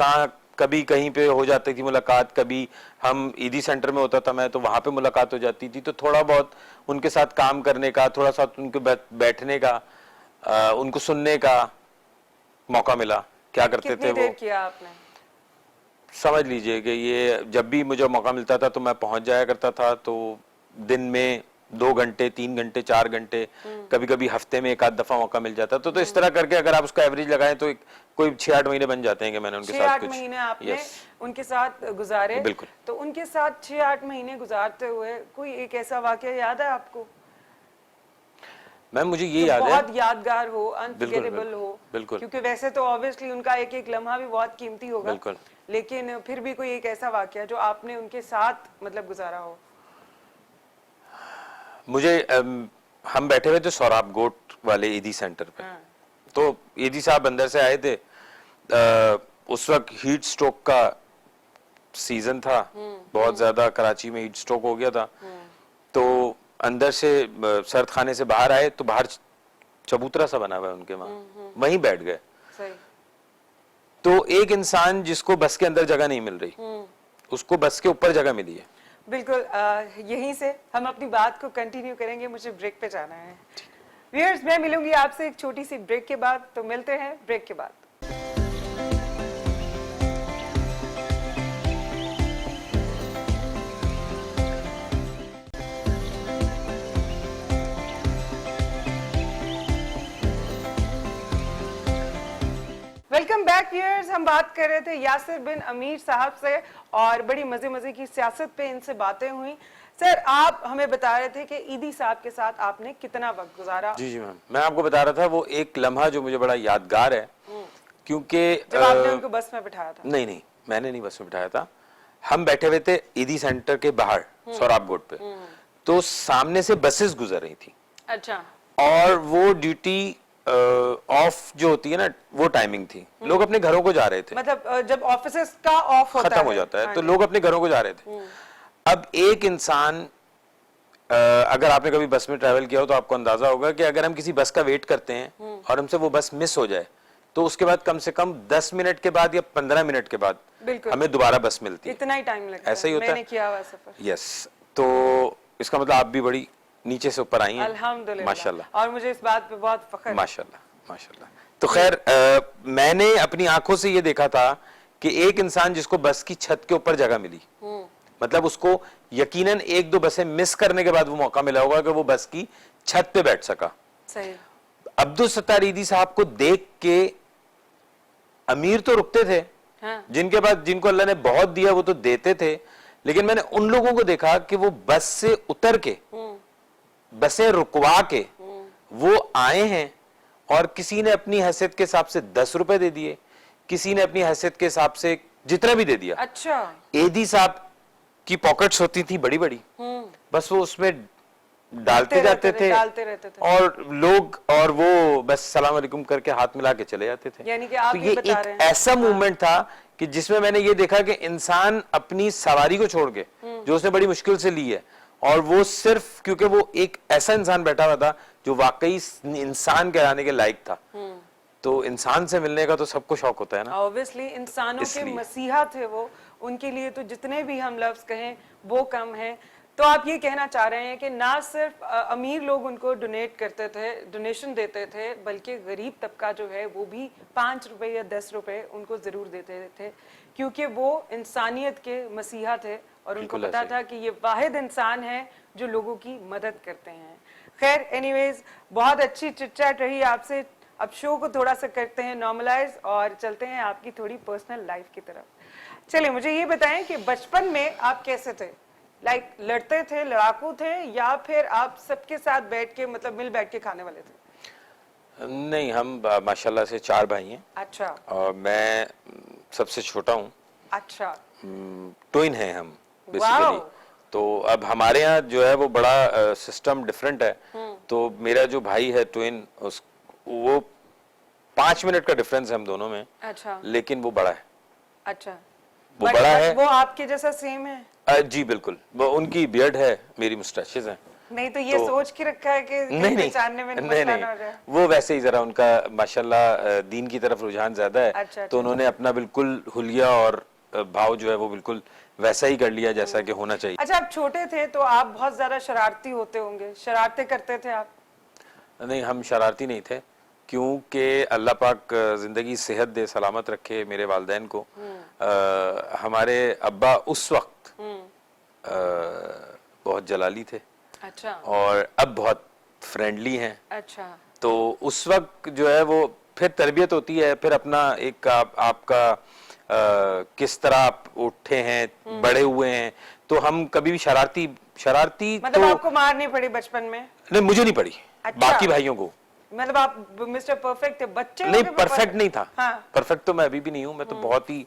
कभी कहीं पे हो जाती थी मुलाकात, कभी हम ईदी सेंटर में होता था मैं तो वहां पे मुलाकात हो जाती थी, तो थोड़ा बहुत उनके साथ काम करने का, थोड़ा सा उनके बैठने का, उनको सुनने का मौका मिला। क्या करते थे वो, किया आपने? समझ लीजिए कि ये जब भी मुझे मौका मिलता था तो मैं पहुंच जाया करता था, तो दिन में 2 घंटे 3 घंटे 4 घंटे, कभी कभी हफ्ते में एक आध दफा मौका मिल जाता तो इस तरह करके अगर आप उसका एवरेज लगाएं तो कोई 6-8 महीने बन जाते हैं कि मैंने उनके साथ कुछ 6-8 महीने आपने उनके साथ गुजारे। बिल्कुल। तो उनके साथ 6-8 महीने गुजारते हुए कोई एक ऐसा वाकया याद है आपको? मैम मुझे ये याद है, बहुत यादगार हो, अनफॉरगेटेबल हो। बिल्कुल, क्योंकि वैसे तो ऑब्वियसली उनका एक एक लम्हा भी बहुत कीमती होगा, बिल्कुल, लेकिन फिर भी कोई एक ऐसा वाकया जो आपने उनके साथ मतलब गुजारा हो। मुझे हम बैठे हुए थे सौराब गोट वाले ईदी सेंटर पे, तो ईदी साहब अंदर से आए थे, उस वक्त हीट स्ट्रोक का सीजन था, बहुत ज्यादा कराची में हीट स्ट्रोक हो गया था, तो अंदर से सर्द खाने से बाहर आए तो बाहर चबूतरा सा बना हुआ है उनके, वहां वहीं बैठ गए। तो एक इंसान जिसको बस के अंदर जगह नहीं मिल रही, उसको बस के ऊपर जगह मिली है। बिल्कुल, यहीं से हम अपनी बात को कंटिन्यू करेंगे, मुझे ब्रेक पे जाना है। व्यूअर्स, मैं मिलूंगी आपसे एक छोटी सी ब्रेक के बाद, तो मिलते हैं ब्रेक के बाद। Welcome back viewers. हम बात कर रहे थे यासिर बिन अमीर साहब से और बड़ी मजे मजे की सियासत पे इनसे बातें हुई। सर, आप हमें बता रहे थे कि ईदी साहब के साथ आपने कितना वक्त गुजारा। जी जी मैम, मैं आपको बता रहा था वो एक लम्हा जो मुझे बड़ा यादगार है, क्योंकि जब आपने उनको बस में बिठाया था। नहीं नहीं, मैंने नहीं बस में बिठाया था। हम बैठे हुए थे ईदी सेंटर के बाहर सोराब गोड पे, तो सामने से बसेस गुजर रही थी। अच्छा। और वो ड्यूटी ऑफ जो होती है ना, वो टाइमिंग थी, लोग अपने घरों को जा रहे थे। मतलब जब ऑफिस का ऑफ होता खत्म हो जाता है हाँ तो जी। लोग अपने घरों को जा रहे थे। अब एक इंसान, अगर आपने कभी बस में ट्रैवल किया हो तो आपको अंदाजा होगा कि अगर हम किसी बस का वेट करते हैं और हमसे वो बस मिस हो जाए, तो उसके बाद कम से कम 10 मिनट के बाद या 15 मिनट के बाद बिल्कुल हमें दोबारा बस मिलती है। इतना ही टाइम लगता है। ऐसा ही होता मैंने है। किया हुआ सफर। यस, तो इसका मतलब आप भी बड़ी नीचे से ऊपर आई हैं। अल्हम्दुलिल्लाह, माशाल्लाह, और मुझे इस बात पे बहुत फख्र है। माशाल्लाह, माशाल्लाह। तो खैर, मैंने अपनी आंखों से ये देखा था कि एक इंसान जिसको बस की छत के ऊपर जगह मिली, मतलब उसको यकीनन एक दो बसें मिस करने के बाद वो मौका मिला होगा कि वो बस की छत पे बैठ सका। सही। अब्दुल सत्तार ईदी साहब को देख के अमीर तो रुकते थे, हाँ। जिनके बाद जिनको अल्लाह ने बहुत दिया वो तो देते थे, लेकिन मैंने उन लोगों को देखा कि वो बस से उतर के, बसें रुकवा के वो आए हैं, और किसी ने अपनी हैसियत के हिसाब से 10 रुपए दे दिए, किसी ने अपनी हैसियत के हिसाब से जितना भी दे दिया। अच्छा। ईदी साहब की पॉकेट्स होती थी बड़ी बड़ी, बस वो उसमें डालते जाते थे, डालते रहते थे। और लोग, और वो बस सलाम अलैकुम करके हाथ मिला के चले जाते थे। यानी कि आप तो ये ये बता एक रहे हैं। ऐसा मूवमेंट था कि जिसमें मैंने ये देखा कि इंसान अपनी सवारी को छोड़ के, जो उसने बड़ी मुश्किल से ली है, और वो सिर्फ क्योंकि वो एक ऐसा इंसान बैठा हुआ था जो वाकई इंसान कहलाने के लायक था। तो इंसान से मिलने का तो सबको शौक होता है ना। ऑब्वियसली इंसानों के इसलिए। मसीहा थे वो, उनके लिए तो जितने भी हम लफ्ज कहें वो कम है। तो आप ये कहना चाह रहे हैं कि ना सिर्फ अमीर लोग उनको डोनेट करते थे, डोनेशन देते थे, बल्कि गरीब तबका जो है वो भी 5 रुपए या 10 रुपए उनको जरूर देते थे, क्योंकि वो इंसानियत के मसीहा थे और उनको बिल्कुल पता ऐसे। था कि ये वाहिद इंसान है जो लोगों की मदद करते हैं। खैर, एनीवेज, बहुत अच्छी चिटचैट रही आपसे। अब शो को थोड़ा सा करते हैं नॉर्मलाइज और चलते हैं आपकी थोड़ी पर्सनल लाइफ की तरफ। चलिए, मुझे ये बताएं कि बचपन में आप कैसे थे? लाइक लड़ते थे, लड़ाकू थे, या फिर आप सबके साथ बैठ के, मतलब मिल बैठ के खाने वाले थे? नहीं, हम माशाल्लाह से 4 भाई हैं। अच्छा। और मैं सबसे छोटा हूँ। अच्छा। ट्विन हैं हम बेसिकली। वाओ। तो अब हमारे यहाँ जो है वो बड़ा सिस्टम डिफरेंट है। तो मेरा जो भाई है ट्विन, वो 5 मिनट का डिफरेंस है हम दोनों में, अच्छा। लेकिन वो बड़ा है। अच्छा। वो बड़ा है। वो आपके जैसा सेम है? जी बिल्कुल, वो उनकी बियर्ड है, मेरी मुस्टैचेस हैं। नहीं तो ये सोच के रखा है कि नहीं पहचानने में मसला ना हो जाए। वो वैसे ही जरा उनका माशाल्लाह दीन की तरफ रुझान ज्यादा है। अच्छा, तो उन्होंने अपना बिल्कुल हुलिया और भाव जो है वो बिल्कुल वैसा ही कर लिया जैसा कि होना चाहिए। अच्छा, आप छोटे थे तो आप बहुत ज्यादा शरारती होते होंगे, शरारतें करते थे आप? नहीं, हम शरारती नहीं थे, क्योंकि अल्लाह पाक जिंदगी सेहत दे, सलामत रखे मेरे वालिदैन को। हमारे अब्बा उस वक्त बहुत जलाली थे। अच्छा। और अब बहुत फ्रेंडली हैं। अच्छा। तो उस वक्त जो है वो फिर तरबियत होती है, फिर अपना एक आपका किस तरह आप उठे हैं, बड़े हुए हैं। तो हम कभी भी शरारती मतलब तो आपको मार नहीं पड़ी बचपन में? नहीं, मुझे नहीं पड़ी। अच्छा। बाकी भाइयों को। मतलब आप मिस्टर परफेक्ट थे, बच्चे नहीं, होके भी परफेक्ट नहीं था। हाँ। परफेक्ट तो मैं अभी भी नहीं हूँ, मैं तो बहुत ही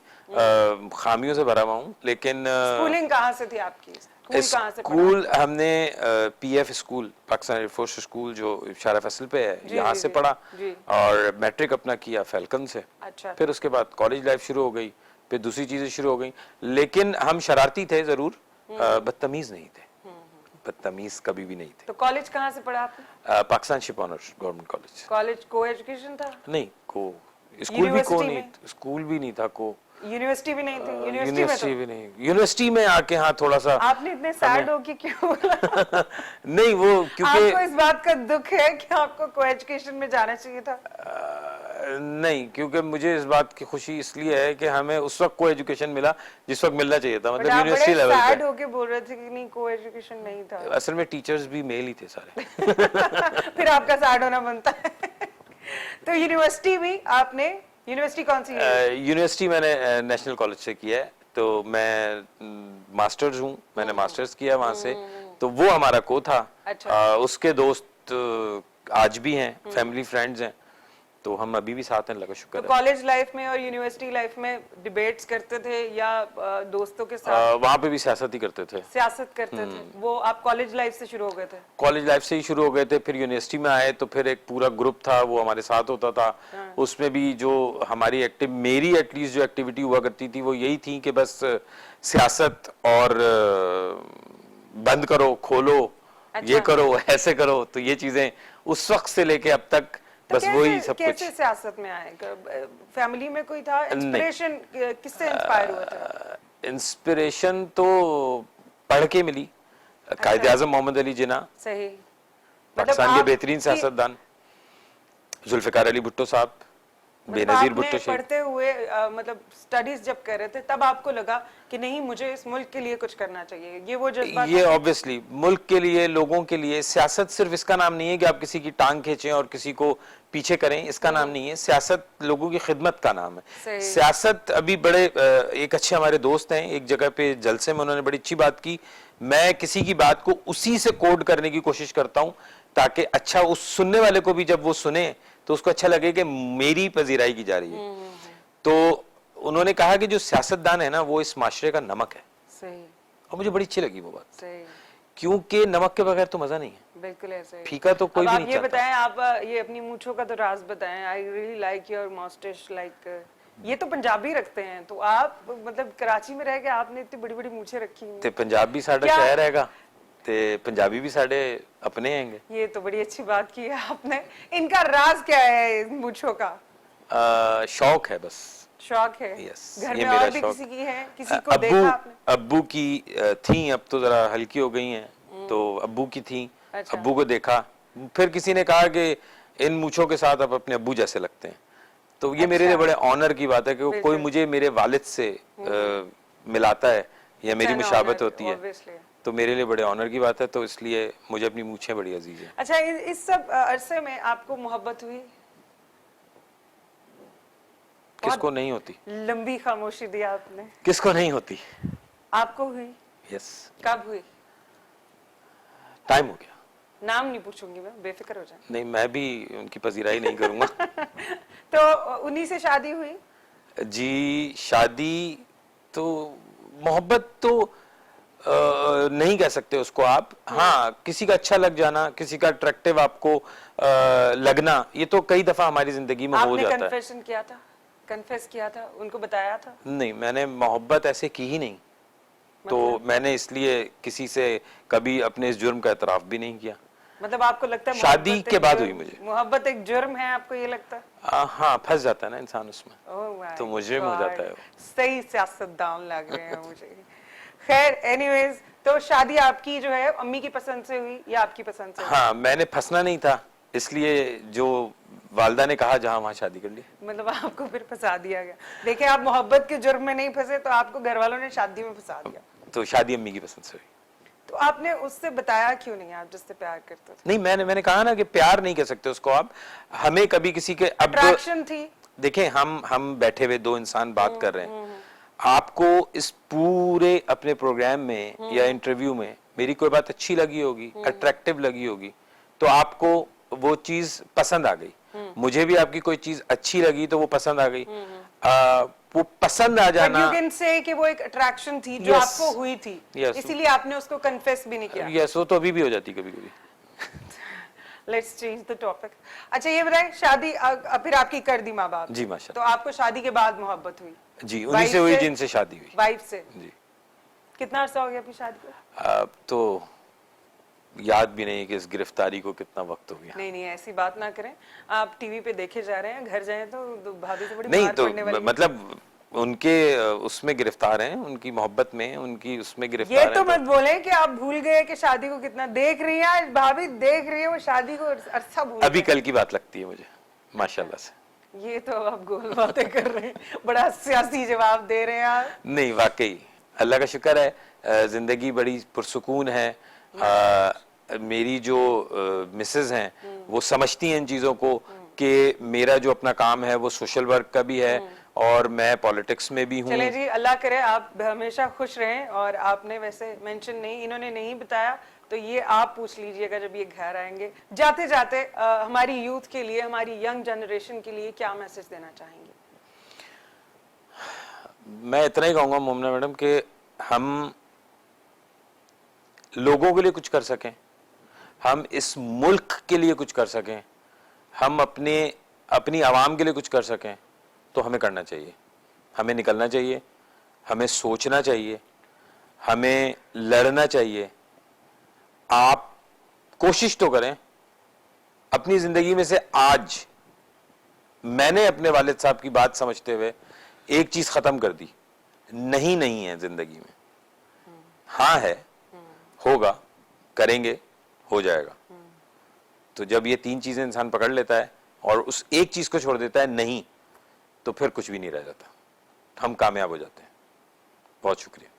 खामियों से भरा हुआ हूँ। लेकिन स्कूलिंग कहाँ से थी आपकी? स्कूल कहाँ से पढ़ा? स्कूल हमने PF school, Pakistan air force school जो शारा फैसल पे है, यहाँ से पढ़ा। और मैट्रिक अपना किया फैल्कन से। अच्छा। फिर उसके बाद कॉलेज लाइफ शुरू हो गई, फिर दूसरी चीजें शुरू हो गई। लेकिन हम शरारती थे जरूर, बदतमीज नहीं थे। बदतमीज कभी भी नहीं थे। तो कॉलेज कहाँ से पढ़ा आपने? Pakistan ship honours government college. College को एजुकेशन था? नहीं, को स्कूल भी को यूनिवर्सिटी नहीं, में? स्कूल भी नहीं था को। यूनिवर्सिटी भी नहीं थी? यूनिवर्सिटी में यूनिवर्सिटी तो भी नहीं। यूनिवर्सिटी में आके हाँ थोड़ा सा। आपने इतने सैड हो के क्यों बोला? नहीं, वो क्योंकि आपको इस बात का दुख है कि आपको को एजुकेशन में जाना चाहिए था? नहीं, क्योंकि मुझे इस बात की खुशी इसलिए है कि हमें उस वक्त को एजुकेशन मिला जिस वक्त मिलना चाहिए था, मतलब यूनिवर्सिटी लेवल पे। सैड होके बोल रहे थे कि नहीं, को एजुकेशन नहीं था। असल में टीचर्स भी मेल ही थे सारे। फिर आपका सैड होना बनता है। तो यूनिवर्सिटी भी आपने यूनिवर्सिटी कौन सी है? यूनिवर्सिटी मैंने नेशनल कॉलेज से किया है, तो मैं मास्टर्स हूँ, मैंने मास्टर्स किया वहाँ से, तो वो हमारा को था। अच्छा। उसके दोस्त आज भी हैं, फैमिली फ्रेंड्स हैं, तो हम अभी भी साथ हैं, अल्लाह का शुक्र तो है। कॉलेज लाइफ में और यूनिवर्सिटी लाइफ में डिबेट्स करते थे या दोस्तों के साथ वहाँ पे भी सियासत ही करते थे। सियासत करते थे? वो आप कॉलेज लाइफ से शुरू हो गए थे? कॉलेज लाइफ से ही शुरू हो गए थे, फिर यूनिवर्सिटी में आए तो फिर एक पूरा ग्रुप था, वो हमारे साथ होता था। उसमें भी जो हमारी मेरी एटलीस्ट जो एक्टिविटी हुआ करती थी वो यही थी कि बस सियासत और बंद करो, खोलो, ये करो, ऐसे करो, तो ये चीजें उस वक्त से लेके अब तक तो बस वही सब कैसे कुछ। सियासत में आए? फैमिली में कोई था इंस्पिरेशन? किससे इंस्पायर हुए थे? इंस्पिरेशन तो पढ़ के मिली, कायदे आजम मोहम्मद अली जिन्ना, सही। पाकिस्तान के आप बेहतरीन सियासतदान, जुल्फिकार अली भुट्टो साहब, मतलब बेनजीर आपने भुट्टो शहीद। पढ़ते हुए मतलब स्टडीज जब कर रहे थे तब आपको लगा कि नहीं, मुझे इस मुल्क के लिए कुछ करना चाहिए, ये वो जज्बा ये था? ऑब्वियसली मुल्क के लिए, लोगों के लिए। सियासत सिर्फ इसका नाम नहीं है कि आप किसी की टांग खींचें और किसी को पीछे करें, इसका नाम नहीं है। सियासत लोगों की खिदमत का नाम है। सही। सियासत अभी बड़े एक अच्छे हमारे दोस्त हैं, एक जगह पे जलसे में उन्होंने बड़ी अच्छी बात की, मैं किसी की बात को उसी से कोड करने की कोशिश करता हूं ताकि अच्छा उस सुनने वाले को भी जब वो सुने तो उसको अच्छा लगे कि मेरी पजीराई की जा रही है। तो उन्होंने कहा कि जो सियासतदान है ना, वो इस माशरे का नमक है। सही। और मुझे बड़ी अच्छी लगी वो बात, सही। क्योंकि नमक के बगैर तो मजा नहीं है। बिल्कुल ऐसे ही। फीका तो कोई अब भी आप नहीं ये चाहता। बताएं, आप ये अपनी मूंछों का तो राज बताएं। I really like your moustache, like ये तो पंजाबी रखते हैं, तो आप मतलब कराची में रह के आपने इतनी बड़ी बड़ी मूंछें रखी हुई ते पंजाब भी साडा क्या? शहर हैगा, ते पंजाबी भी साडे अपने हैंगे। हैं। ये तो बड़ी अच्छी बात की है आपने। इनका राज क्या है इन मूंछों का? शौक है बस। शौक है? Yes, घर ये में मेरा और भी शौक। किसी की है? किसी को देखा आपने? अब्बू की थी, अब तो जरा हल्की हो गई हैं, तो अब्बू की थी। अच्छा। अब्बू को देखा, फिर किसी ने कहा कि इन मूछों के साथ आप अपने अब्बू जैसे लगते हैं। तो ये मेरे लिए बड़े ऑनर की बात है कि कोई मुझे मेरे वालिद से मिलाता है या मेरी मुशाबत होती है, Obviously। तो मेरे लिए बड़े ऑनर की बात है। तो इसलिए मुझे अपनी मूछें बड़ी अजीज हैं। अच्छा, इस सब अरसे में आपको मोहब्बत हुई? किसको नहीं होती? लंबी खामोशी दी आपने। किसको नहीं होती? आपको हुई? यस। कब हुई? टाइम हो गया। नाम नहीं पूछूंगी मैं, बेफिक्र हो जाए। नहीं, मैं भी उनकी पजीराई नहीं करूंगा। तो उन्हीं से शादी हुई? जी, शादी तो, मोहब्बत तो नहीं कह सकते उसको आप। हाँ, किसी का अच्छा लग जाना, किसी का अट्रैक्टिव आपको लगना, ये तो कई दफा हमारी जिंदगी में हो आपने जाता है। कन्फेशन किया था? कन्फेस किया था? उनको बताया था? नहीं, मैंने मोहब्बत ऐसे की ही नहीं, तो मैंने इसलिए किसी से कभी अपने इस जुर्म का एतराफ भी नहीं किया। मतलब आपको लगता है शादी मोहब्बत के एक बाद जुर्म- हुई मुझे। मोहब्बत एक जुर्म है, आपको ये लगता है? हाँ, फंस जाता है ना इंसान उसमें, Oh my तो मुजरिम हो God, जाता है वो। सही सियासतदान लग रहे हैं मुझे। खैर, एनीवेज, तो शादी आपकी जो है अम्मी की पसंद से हुई या आपकी पसंद से? हाँ, मैंने फंसना नहीं था, इसलिए जो वालदा ने कहा जहाँ वहाँ शादी कर ली। मतलब आपको फिर फंसा दिया गया। देखिए, आप मोहब्बत के जुर्म में नहीं फंसे तो आपको घर वालों ने शादी में फंसा दिया। तो शादी अम्मी की पसंद से हुई। तो आपने उससे बताया क्यों नहीं, आप जिससे प्यार करते थे? नहीं, मैंने कहा ना कि प्यार नहीं कह सकते उसको आप। हमें कभी किसी के, अब अट्रैक्शन थी। देखें, हम बैठे हुए दो इंसान बात कर रहे हैं, आपको इस पूरे अपने प्रोग्राम में या इंटरव्यू में मेरी कोई बात अच्छी लगी होगी, अट्रैक्टिव लगी होगी, तो आपको वो चीज पसंद आ गई। मुझे भी आपकी कोई चीज अच्छी लगी तो वो पसंद आ गई। वो पसंद आ जाना, यू कैन से कि वो एक अट्रैक्शन थी जो Yes. आपको हुई थी, Yes. इसीलिए आपने उसको कन्फेस भी नहीं किया। यस, वो तो अभी भी हो जाती कभी कभी। Let's change the topic. अच्छा, ये बताएं, शादी फिर आपकी कर दी माँ बाप? जी, माशाल्लाह। तो आपको शादी के बाद मोहब्बत हुई? जी, उन्हीं से हुई जिनसे शादी हुई। वाइफ से? जी। कितना अर्सा हो गया आपकी शादी को? अब तो याद भी नहीं कि इस गिरफ्तारी को कितना वक्त हो गया। नहीं नहीं, ऐसी बात ना करें। आप टीवी पे देखे जा रहे हैं, घर जाएं तो भाभी से बड़ी नहीं, मार तो पड़ने वाली है। मतलब उनके उसमें गिरफ्तार हैं, उनकी मोहब्बत में, उनकी उसमें ये गिरफ्तार तो हैं। मत बोले कि आप भूल गए कि शादी को कितना देख रही है। आज भाभी देख रही है, वो शादी को अरसा भूल अभी गए। कल की बात लगती है मुझे, माशाल्लाह से। ये तो आप गोल बातें कर रहे हैं, बड़ा सियासी जवाब दे रहे हैं आप। नहीं, वाकई अल्लाह का शुक्र है, जिंदगी बड़ी पुरसुकून है। मेरी जो मिसेज हैं वो समझती हैं इन चीज़ों को, कि मेरा जो अपना काम है वो सोशल वर्क का भी है और मैं पॉलिटिक्स में भी हूँ। चले जी, अल्लाह करे आप हमेशा खुश रहें। और आपने वैसे मेंशन नहीं, इन्होंने नहीं बताया, तो ये आप पूछ लीजिएगा जब ये घर आएंगे। जाते जाते हमारी यूथ के लिए, हमारी यंग जनरेशन के लिए क्या मैसेज देना चाहेंगे? मैं इतना ही कहूँगा मोमना मैडम कि हम लोगों के लिए कुछ कर सकें, हम इस मुल्क के लिए कुछ कर सकें, हम अपनी आवाम के लिए कुछ कर सकें, तो हमें करना चाहिए, हमें निकलना चाहिए, हमें सोचना चाहिए, हमें लड़ना चाहिए। आप कोशिश तो करें अपनी जिंदगी में से। आज मैंने अपने वालिद साहब की बात समझते हुए एक चीज खत्म कर दी, नहीं है जिंदगी में, हाँ है, होगा, करेंगे, हो जाएगा। तो जब ये तीन चीजें इंसान पकड़ लेता है और उस एक चीज को छोड़ देता है नहीं, तो फिर कुछ भी नहीं रह जाता, हम कामयाब हो जाते हैं। बहुत शुक्रिया।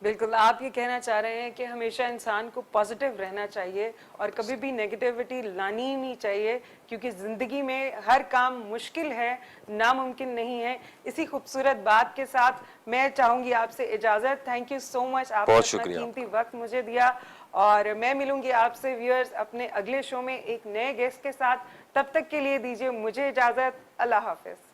बिल्कुल, आप ये कहना चाह रहे हैं कि हमेशा इंसान को पॉजिटिव रहना चाहिए और कभी भी नेगेटिविटी लानी ही नहीं चाहिए, क्योंकि ज़िंदगी में हर काम मुश्किल है, नामुमकिन नहीं है। इसी खूबसूरत बात के साथ मैं चाहूँगी आपसे इजाज़त। थैंक यू सो मच, आपने बहुत अपना शुक्रिया कीमती वक्त मुझे दिया। और मैं मिलूंगी आपसे व्यूअर्स अपने अगले शो में एक नए गेस्ट के साथ। तब तक के लिए दीजिए मुझे इजाज़त। अल्लाह हाफिज़।